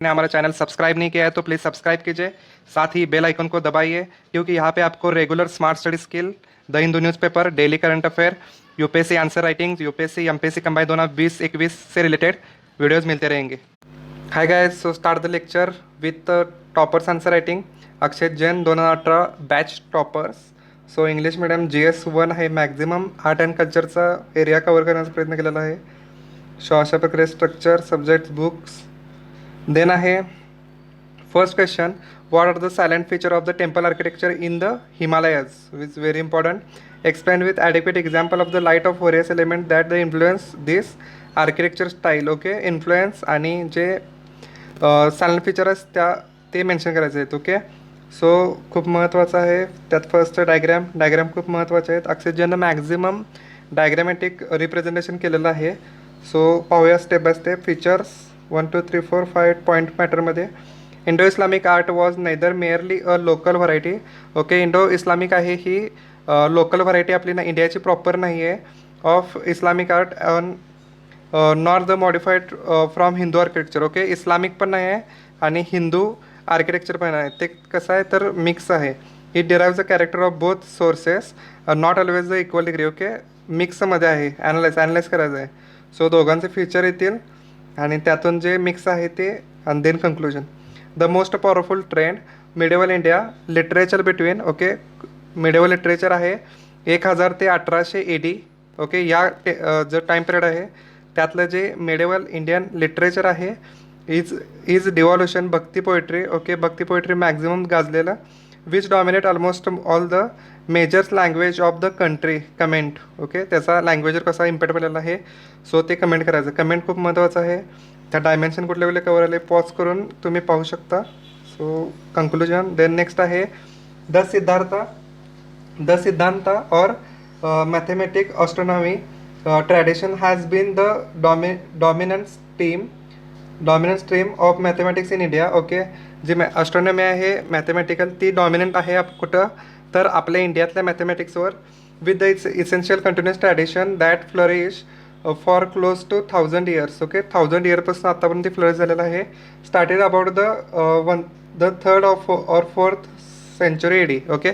ने हमारा channel subscribe नहीं किया है तो प्लीज़ सब्सक्राइब कीजिए, साथ ही बेल आइकन को दबाइए, क्योंकि यहाँ पे आपको regular smart study skill, the Hindu newspaper, daily current affair, UPSC answer writing, UPSC MPSC combine दोनों 20-21 से रिलेटेड वीडियोज़ मिलते रहेंगे। Hi guys, so start the lecture with toppers answer writing. Akshay Jain 2018 batch toppers. So English medium GS1 आहे. Maximum art and कल्चरचा area cover करण्याचा प्रयत्न केलेला आहे. So अशा प्रकारे स्ट्रक्चर, सब्जेक्ट्स, बुक्स. देन आहे first question, what are the silent feature of the temple architecture in the Himalayas, which is very important. Explain with adequate example of the light of various element that they influence this architecture style. Okay, influence आणि जे silent features त्या ते mention करायचे आहेत. Okay, so खूप महत्त्वाचं आहे. त्यात फर्स्ट डायग्रॅम खूप महत्त्वाचे आहेत. अक्षयजनं मॅक्झिमम डायग्रॅमॅटिक रिप्रेझेंटेशन केलेलं आहे. सो पाहूया step by step. Features 1 2 3 4 5 point मॅटरमध्ये Indo Islamic art was neither merely a local variety. Okay, Indo Islamic आहे ही लोकल व्हरायटी आपली ना इंडियाची प्रॉपर नाही आहे. Of Islamic art on not the modified from Hindu architecture. Okay, Islamic पण नाही आहे आणि हिंदू आर्किटेक्चर पण आहे. ते कसं आहे तर मिक्स आहे. It derives the character of both sources, not always the equal degree. Okay, मिक्समध्ये आहे. ॲनालाइज करायचं आहे. सो दोघांचे फीचर येतील आणि त्यातून जे मिक्स आहे ते, आणि then conclusion. The most powerful trend medieval India literature between. Okay, medieval literature आहे 1000 ते 1800 AD. ओके, या जो टाईम पिरियड आहे त्यातलं जे मिडेवल इंडियन लिटरेचर आहे is devolution, bhakti poetry. Okay, bhakti poetry maximum गाजलेलं. Which dominate almost all the majors language of the country. Comment. Okay, त्याचा लँग्वेजवर कसा इम्पॅक्ट पडलेला आहे सो ते कमेंट करायचं. कमेंट खूप महत्त्वाचं आहे. त्या डायमेन्शन कुठले कुठले कवर आले पॉज करून तुम्ही पाहू शकता. So conclusion. देन नेक्स्ट आहे द सिद्धांत और mathematic astronomy tradition has been the dominant stream of mathematics in India. Okay, जी ॲस्ट्रॉनॉमी आहे मॅथेमॅटिकल ती डॉमिनंट आहे कुठं तर आपल्या इंडियातल्या मॅथेमॅटिक्सवर. With the its essential continuous tradition that flourish for close to 1000 years. Okay, 1000 yearपासून आत्तापर्यंत ती फ्लरिश झालेलं आहे. Started about the third of और फोर्थ सेंचुरी AD. ओके,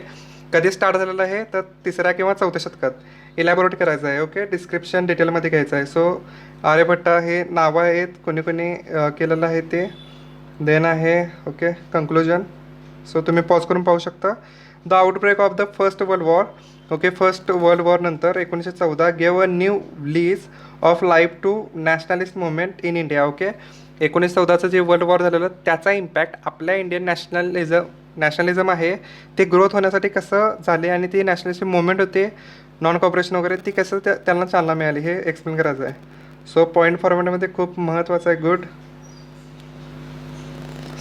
कधी स्टार्ट झालेलं आहे तर 3ऱ्या किंवा 4थ्या शतकात. इलॅबोरेट करायचं आहे. ओके, डिस्क्रिप्शन डिटेलमध्ये घ्यायचं आहे. सो आर्यभट्टा हे नावं आहेत कोणी कोणी केलेलं आहे ते. देन आहे ओके कंक्लुजन. सो तुम्ही पॉज करून पाहू शकता. The outbreak of the First World War. Okay, First World War नंतर 1914 gave a new lease of life to nationalist movement in India. Okay, 1914चं जे वर्ल्ड वॉर झालेलं त्याचा इम्पॅक्ट आपल्या इंडियन नॅशनलिझम आहे ते ग्रोथ होण्यासाठी कसं झाले आणि ती नॅशनलिस्ट मुवमेंट होते नॉन कॉपरेशन वगैरे ती कसं त्यांना चालना मिळाली हे एक्सप्लेन करायचं आहे. सो पॉईंट फॉर्मॅटमध्ये खूप महत्त्वाचं आहे. गुड.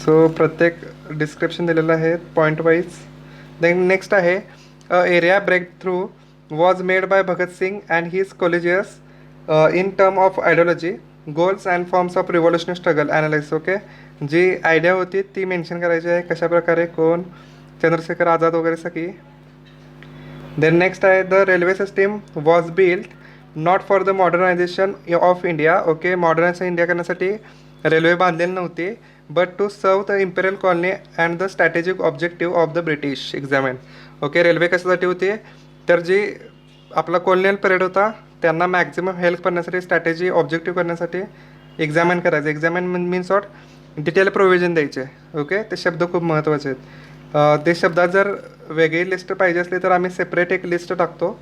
सो प्रत्येक डिस्क्रिप्शन दिलेलं आहे पॉईंट वाईज. देन नेक्स्ट आहे area breakthrough was made by Bhagat Singh and his colleagues in term of ideology, goals and forms of revolutionary struggle analyse. Okay, जी आयडिया होती ती मेन्शन करायची आहे कशाप्रकारे कोण चंद्रशेखर आझाद वगैरे सगळी. देन नेक्स्ट आहे the railway system was built not for the modernization of India. Okay, modernization India करण्यासाठी रेल्वे बांधलेली नव्हती but to serve the imperial colony and the strategic objective of the British examine. Okay, railway कशासाठी होती तर जी आपला colonial period होता त्यांना मॅक्झिमम हेल्प करण्यासाठी स्ट्रॅटेजी ऑब्जेक्टिव्ह करण्यासाठी एक्झामिन करायचं. Examine means what detail provision द्यायचे. ओके, ते शब्द खूप महत्त्वाचे आहेत. ते शब्दात जर वेगळी लिस्ट पाहिजे असली तर आम्ही सेपरेट एक लिस्ट टाकतो,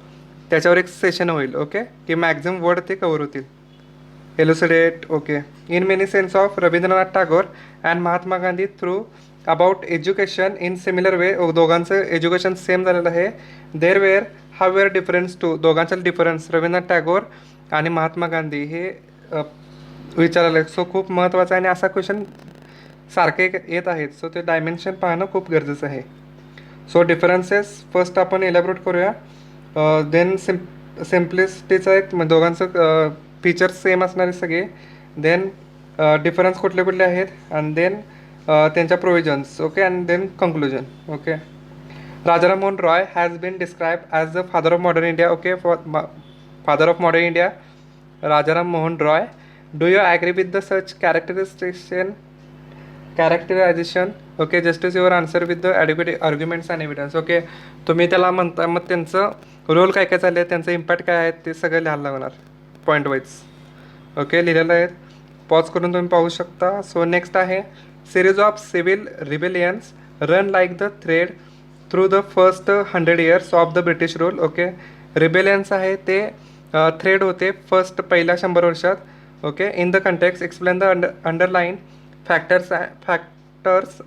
त्याच्यावर एक सेशन होईल. ओके, की मॅक्झिमम वर्ड ते कवर होतील. Elucidate. Okay, in many sense of Rabindranath Tagore and Mahatma Gandhi through about education in similar way. दोघांचं एज्युकेशन सेम झालेलं आहे. देर वेअर हावेअर डिफरन्स टू. दोघांचा डिफरन्स रवींद्रनाथ टागोर आणि महात्मा गांधी हे विचारलं. सो खूप महत्त्वाचं आहे आणि असा क्वेश्चन सारखे येत आहेत. सो ते डायमेन्शन पाहणं खूप गरजेचं आहे. सो डिफरन्सेस फर्स्ट आपण एलॅबोरेट करूया. देन सिम्प्लिसिटीचं आहेत मग दोघांचं फीचर्स सेम असणारे सगळे. देन डिफरन्स कुठले कुठले आहेत आणि देन त्यांच्या provisions. Okay, and then conclusion. Okay, Rajaram Mohan Roy has been describe as the father of modern India. Okay, father of modern India Rajaram Mohan Roy. Do you agree with the such characteristics characterization, okay, justice your answer with the adequate arguments and evidence. Okay, तुम्ही त्याला म्हणता, मग त्यांचं role काय काय चालले, त्यांचं impact काय आहे ते सगळं लिहायला लागणार पॉईंट वाईज. ओके, लिहिलेलं आहे, पॉज करून तुम्ही पाहू शकता. सो नेक्स्ट आहे series of civil rebellions run like the thread through the first 100 years of the British rule. Okay, rebellions आहे ते थ्रेड होते फर्स्ट पहिल्या 100 वर्षात. Okay, in the context explain the underline factors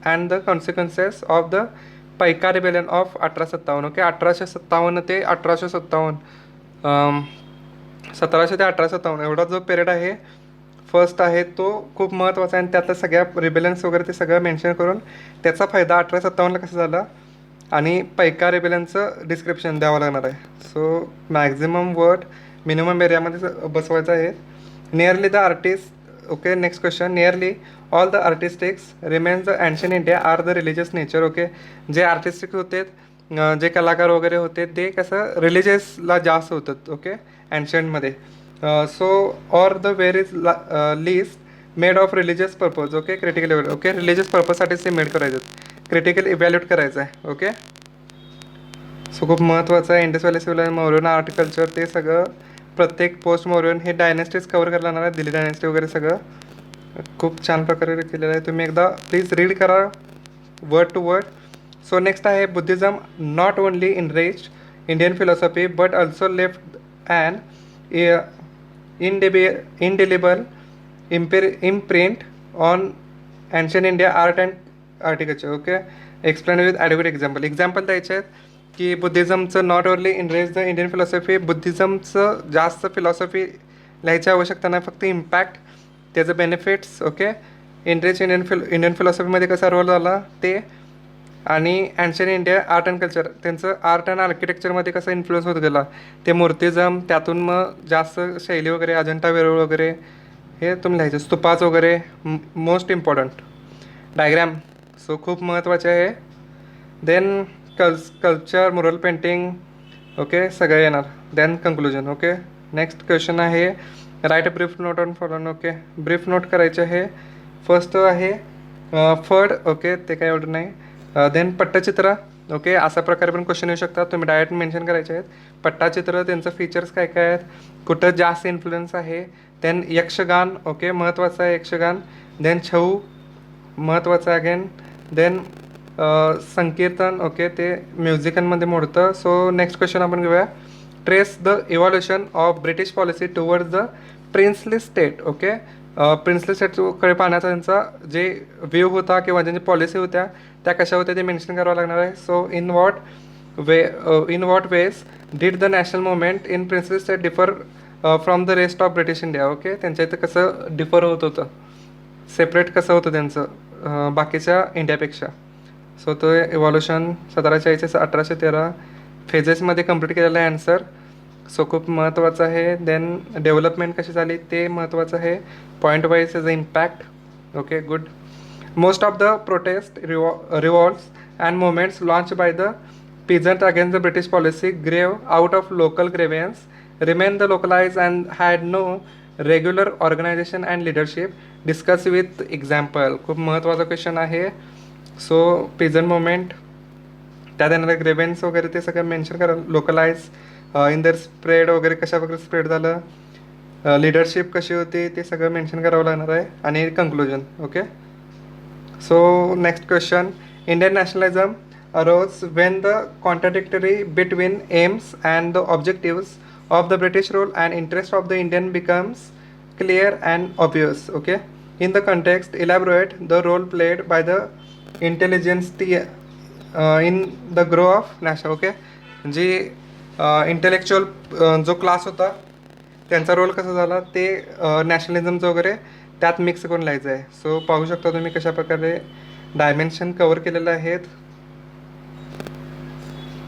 and the consequences of the Paika rebellion of 1857. Okay, 1857 ते 1857, 1700 ते 1857 एवढा जो period आहे फर्स्ट आहे तो खूप महत्त्वाचा आहे. आणि त्यातल्या सगळ्या रिबेलियन्स वगैरे ते सगळं मेन्शन करून त्याचा फायदा 1857ला कसा झाला आणि पैका रिबेलियनचं डिस्क्रिप्शन द्यावं लागणार आहे. सो मॅक्झिमम वर्ड मिनिमम एरियामध्ये बसवायचं आहे. Nearly the artist. Okay, next question. Nearly all the artistics remains the ancient India are the religious nature. Okay, जे आर्टिस्टिक होते, जे कलाकार वगैरे होते ते कसं रिलिजियसला जास्त होतात. ओके, एन्शियंटमध्ये. So or the where is list made of religious purpose. Okay, critical evaluate. Okay, religious पर्पजसाठीच ते मेड करायचं, क्रिटिकल इव्हॅल्युएट करायचं आहे. ओके, सो खूप महत्त्वाचं आहे. इंडस व्हॅली सिव्हिल मौर्यन आर्टिकल्चर ते सगळं प्रत्येक पोस्ट मौर्यन हे डायनेस्टीज कवर करायला लागणार आहे. दिल्ली डायनेस्टी वगैरे सगळं खूप छान प्रकारे केलेलं आहे. तुम्ही एकदा प्लीज रीड करा word to word. So next आहे Buddhism not only enrich Indian philosophy but also left and indelible imprint on ancient India art and architecture. Okay, explain with adequate example. Example द्यायचे आहेत की बुद्धिझमचं not only enrich the Indian philosophy, बुद्धिझमचं जास्त philosophy लिहायची आवश्यकता नाही, फक्त इम्पॅक्ट, त्याचं बेनिफिट्स. ओके, इनरेज इंडियन फिलॉसॉफीमध्ये कसा रोल झाला ते, आणि ancient India art and culture त्यांचं आर्ट अँड आर्किटेक्चरमध्ये कसं इन्फ्लुअन्स होत गेला ते मूर्तिझम, त्यातून मग जास्त शैली वगैरे अजंठा वेरूळ वगैरे हे तुम्ही लिहायचं. स्तूपाच वगैरे मोस्ट इम्पॉर्टंट. डायग्रॅम सो खूप महत्त्वाचे आहे. Then culture, mural painting. Okay, सगळं येणार. Then conclusion. Okay, next question आहे write a brief note on following. Okay, brief note करायचे आहे. फर्स्ट आहे फड. ओके, ते काय एवढं नाही. देन पट्टचित्र. ओके, अशा प्रकारे पण क्वेश्चन येऊ शकतात, तुम्ही डायरेक्ट मेन्शन करायचे आहेत. पट्टाचित्र, त्यांचं फीचर्स काय काय आहेत, कुठं जास्त इन्फ्लुएन्स आहे. देन यक्षगान. ओके, महत्त्वाचं आहे यक्षगान. देन छऊ महत्त्वाचं आहे अगेन. देन संकीर्तन. ओके, ते म्युझिकलमध्ये मोडतं. सो नेक्स्ट क्वेश्चन आपण घेऊया. Trace the evolution of British policy towards the princely state. Okay, princely स्टेटकडे पाहण्याचा त्यांचा जे व्ह्यू होता किंवा ज्यांची पॉलिसी होत्या त्या कशा होत्या ते मेन्शन करावं लागणार आहे. So in what veg did the national movement in princely state differ from the rest of British India. Okay, त्यांच्या इथं कसं डिफर होत होतं, सेपरेट कसं होतं त्यांचं बाकीच्या इंडियापेक्षा. सो तो इव्हॉल्युशन 1740 ते 1813 फेजेसमध्ये कंप्लीट केलेला आहे आन्सर. सो खूप महत्त्वाचं आहे. देन डेव्हलपमेंट कशी झाली ते महत्त्वाचं आहे. Point wise is a impact. Okay, good. Most of the prostate revolts and movements launched by the peasant against the British policy grew out of local grievance, remained the localized and had no regular organization and leadership. Discuss with example. खूप महत्त्वाचा question आहे. So peasant movement, त्यात येणारे ग्रेव्हन्स वगैरे ते सगळं mention करा. Localise in दर स्प्रेड वगैरे कशा वगैरे स्प्रेड झालं, लिडरशिप कशी होती ते सगळं मेन्शन करावं लागणार आहे. आणि conclusion. Okay, so next question. Indian nationalism arose when the contradictory between aims and the objectives of the British rule and interest of the Indian becomes clear and obvious. Okay, in the context elaborate the role played by the intelligence in the growth of national. Okay, जी intellectual जो class होता त्यांचा role कसा झाला ते नॅशनलिझमचं वगैरे त्यात mix करून लिहायचं आहे. सो पाहू शकता तुम्ही कशा प्रकारे डायमेन्शन कवर केलेले आहेत.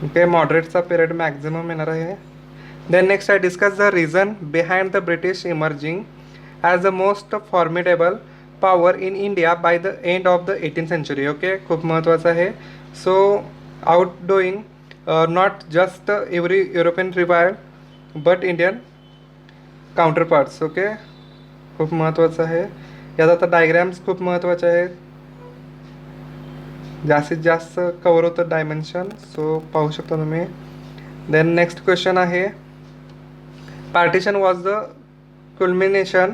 ओके, मॉडरेटचा पिरियड मॅक्झिमम येणार आहे. Then next I discuss the reason behind the British emerging as the most formidable power in India by the end of the 18th century. Okay, खूप महत्त्वाचं आहे. So outdoing not just every European rival but Indian counterparts. Okay, खूप महत्त्वाचं आहे. यात आता diagrams खूप महत्त्वाचे आहेत. जास्तीत जास्त कवर होतं डायमेन्शन. सो पाहू शकता तुम्ही. देन नेक्स्ट क्वेश्चन आहे, partition was the culmination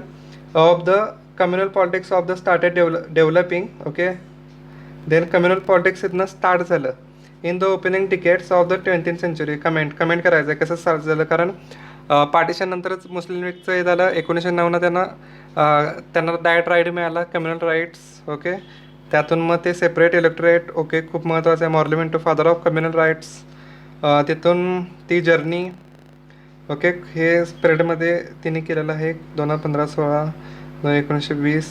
of the communal politics of the started developing. Okay, then communal politics इथनं स्टार्ट झालं in the opening decades of the 20th century. Comment करायचं आहे कसं start झालं, कारण पार्टिशन नंतरच मुस्लिम लीगचं हे झालं. 1909 त्यांना डायरेक्ट राईट मिळाला, कम्युनल राईट्स. ओके, त्यातून मग ते सेपरेट इलेक्टोरेट. ओके, खूप महत्त्वाचं आहे. मॉर्लिमेंटो फादर ऑफ कम्युनल राईट्स. तिथून ती जर्नी. ओके, हे पिरियडमध्ये तिने केलेलं आहे 2015-16, 1920,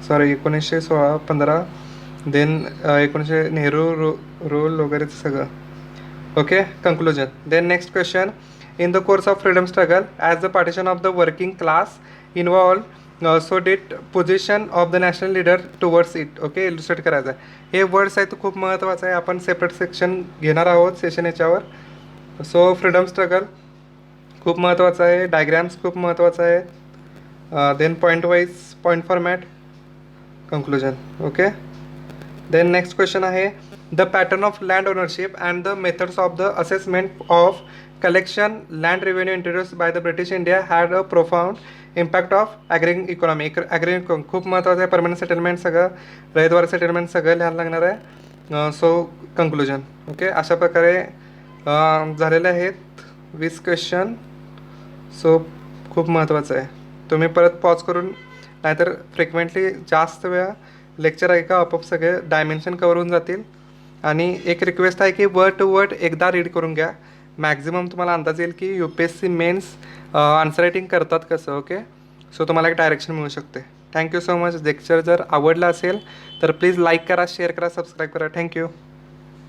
1916-15. देन 1900 नेहरू रोल वगैरेचं सगळं. Okay, conclusion. Then next question, in the course of freedom struggle as the partition of the working class involve so did position of the national leader towards it. Okay, illustrate करायचं आहे. हे words आहे तो खूप महत्त्वाचं आहे. आपण separate section घेणार आहोत सेशन याच्यावर. सो फ्रीडम स्ट्रगल खूप महत्त्वाचं आहे. डायग्रॅम्स खूप महत्त्वाचं आहे. Then point wise point format, conclusion. Okay, then next question आहे, the pattern of land ownership and the methods of the assessment of collection land revenue introduce by the British India had a profound impact of agrarian economy. खूप महत्त्वाचं आहे. Permanent settlement सगळं, रहितवार settlement सगळं लिहायला लागणार आहे. So conclusion. Okay, अशा प्रकारे झालेले आहेत 20 क्वेश्चन. सो खूप महत्त्वाचं आहे. तुम्ही परत पॉज करून, नाहीतर फ्रिक्वेंटली जास्त वेळा लेक्चर ऐका, आपोआप सगळे डायमेन्शन कवर होऊन जातील. आणि एक रिक्वेस्ट आहे की वर्ड टू वर्ड एकदा रीड करून घ्या. मॅक्झिमम तुम्हाला अंदाज येईल की UPSC मेन्स आन्सर रायटिंग करतात कसं. ओके, सो तुम्हाला एक डायरेक्शन मिळू शकते. Thank you so much. लेक्चर जर आवडला असेल तर प्लीज लाईक करा, शेअर करा, सबस्क्राईब करा. थँक्यू.